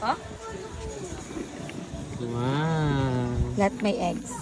Oh? Wow. Let my eggs.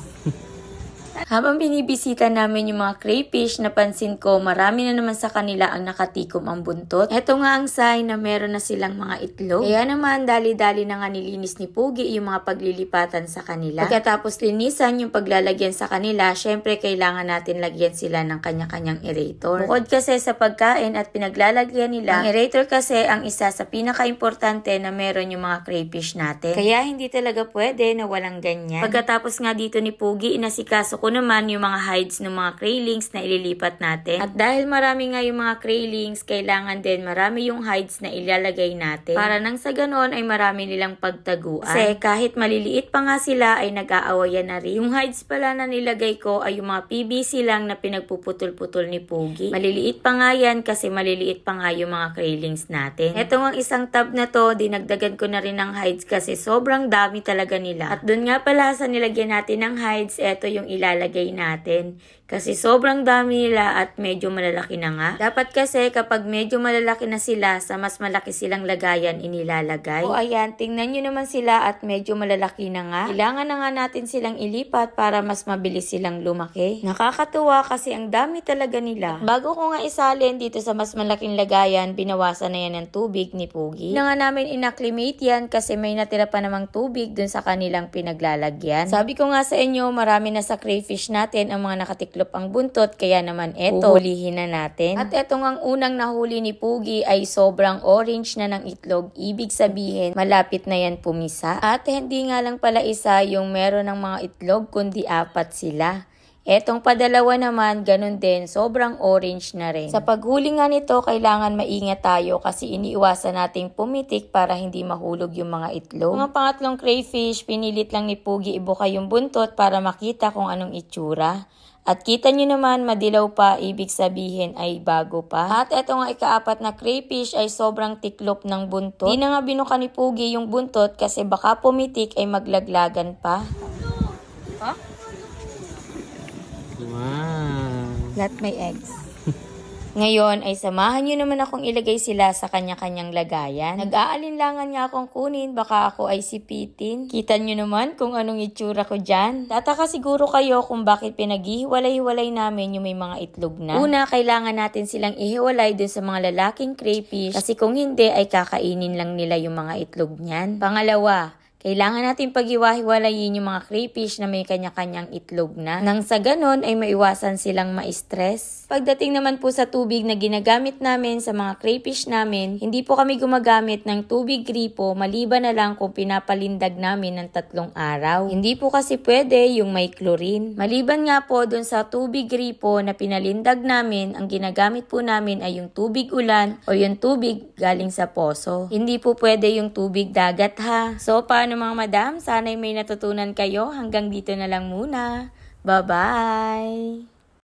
Habang binibisita namin yung mga crayfish, napansin ko marami na naman sa kanila ang nakatikom ang buntot. Ito nga ang sign na meron na silang mga itlog. Kaya naman dali-dali na nga nilinis ni Pugi yung mga paglilipatan sa kanila. Pagkatapos linisan yung paglalagyan sa kanila, syempre kailangan natin lagyan sila ng kanya-kanyang aerator. Bukod kasi sa pagkain at pinaglalagyan nila, ang aerator kasi ang isa sa pinaka-importante na meron yung mga crayfish natin. Kaya hindi talaga pwede na walang ganyan. Pagkatapos nga dito ni Pugi, inasikaso ko naman yung mga hides ng mga kraylings na ililipat natin. At dahil marami nga yung mga kraylings, kailangan din marami yung hides na ilalagay natin. Para nang sa ganon ay marami nilang pagtaguan. Kasi kahit maliliit pa nga sila ay nag-aawayan na rin. Yung hides pala na nilagay ko ay yung mga PVC lang na pinagpuputol-putol ni Pugi. Maliliit pa nga yan kasi maliliit pa nga yung mga kraylings natin. Ito nga isang tub na to, dinagdagan ko na rin ng hides kasi sobrang dami talaga nila. At dun nga pala sa nilagyan natin ng hides, ito yung ilalagay natin. Kasi sobrang dami nila at medyo malalaki na nga. Dapat kasi kapag medyo malalaki na sila, sa mas malaki silang lagayan inilalagay. O ayan, tingnan nyo naman sila at medyo malalaki na nga. Kailangan na nga natin silang ilipat para mas mabilis silang lumaki. Nakakatuwa kasi ang dami talaga nila. Bago ko nga isalin dito sa mas malaking lagayan, binawasan na yan ng tubig ni Pugi. Na nga namin inacclimate yan kasi may natira pa namang tubig dun sa kanilang pinaglalagyan. Sabi ko nga sa inyo, marami na sa crayfish natin ang mga nakatiklop ang buntot, kaya naman eto, huhulihin na natin. At etong ang unang nahuli ni Pugi ay sobrang orange na ng itlog, ibig sabihin malapit na yan pumisa. At hindi nga lang pala isa yung meron ng mga itlog, kundi 4 sila. Etong padalawa naman, ganun din, sobrang orange na rin. Sa paghuli nga nito, kailangan maingat tayo kasi iniiwasan nating pumitik para hindi mahulog yung mga itlog. Mga pangatlong crayfish, pinilit lang ni Pugi ibuka yung buntot para makita kung anong itsura. At kita nyo naman, madilaw pa, ibig sabihin ay bago pa. At eto nga ika-4 na crayfish ay sobrang tiklop ng buntot. Di na nga binuka ni Pugi yung buntot kasi baka pumitik ay maglaglagan pa. Oh? Wow. Let my eggs. Ngayon ay samahan nyo naman akong ilagay sila sa kanya-kanyang lagayan. Nag-aalinlangan nga akong kunin, baka ako ay sipitin. Kita nyo naman kung anong itsura ko dyan. Tataka siguro kayo kung bakit pinaghihiwalay-hiwalay namin yung may mga itlog na. Una, kailangan natin silang ihiwalay dun sa mga lalaking crayfish kasi kung hindi ay kakainin lang nila yung mga itlog niyan. Pangalawa, kailangan natin paghiwa-hiwalayin yung mga crayfish na may kanya-kanyang itlog na. Nang sa ganon ay maiwasan silang ma-stress. Pagdating naman po sa tubig na ginagamit namin sa mga crayfish namin, hindi po kami gumagamit ng tubig gripo maliban na lang kung pinapalindag namin ng 3 araw. Hindi po kasi pwede yung may chlorine. Maliban nga po dun sa tubig gripo na pinalindag namin, ang ginagamit po namin ay yung tubig ulan o yung tubig galing sa poso. Hindi po pwede yung tubig dagat ha. So paano mga madam? Sana'y may natutunan kayo. Hanggang dito na lang muna. Bye-bye!